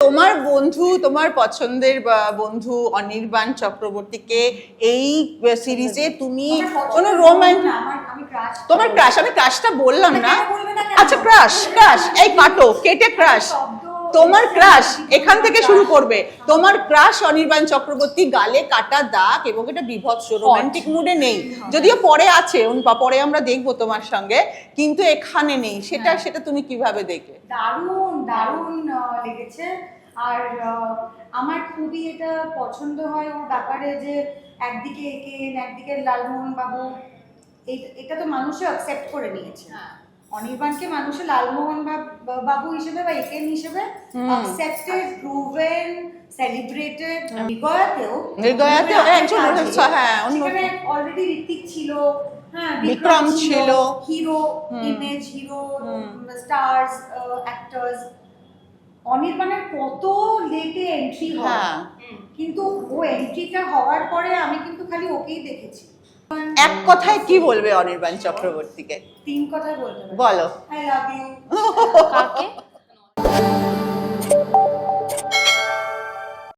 তোমার বন্ধু, তোমার পছন্দের বন্ধু অনির্বাণ চক্রবর্তীকে এই সিরিজে তুমি কোনো রোম্যান্টিক, তোমার ক্রাশ, আমি ক্রাশটা বললাম না। আচ্ছা ক্রাশ, ক্রাশ এই কাটো কেটে ক্রাশ, তোমার ক্রাশ এখান থেকে শুরু করবে। তোমার ক্রাশ অনির্বাণ চক্রবর্তী, গালে কাটা দাগ এবং এটা বিভৎস রোমান্টিক মুডে নেই, যদিও পরে আছে, পরে আমরা দেখবো তোমার সঙ্গে, কিন্তু এখানে নেই। সেটা সেটা তুমি কিভাবে দেখে? দারুণ দারুণ লেগেছে। আর আমার খুবই এটা পছন্দ হয় ওর ব্যাপারে, যে একদিকে একে একদিকে লালমোহন বাবু, এটা তো মানুষে অ্যাকসেপ্ট করে নিয়েছে। অনির্বাণকে মানুষে লালমোহন বাবু হিসেবে বা একেন হিসেবে অ্যাকসেপ্টেড, প্রুভেন, সেলিব্রেটেড। নির্গয়াতেও একজন, হ্যাঁ সেখানে অলরেডি ঋত্বিক ছিল, হ্যাঁ বিক্রম ছিল, hero image, hero stars, actors. অনির্বাণের কত লেটে এন্ট্রি হয়, কিন্তু ও এন্ট্রিটা হওয়ার পরে আমি কিন্তু খালি ওকেই দেখেছি। এক কথায় কি বলবে অনির্বাণ চক্রবর্তীকে? 3 কথাই বলতে বলো। I love you. কাকে?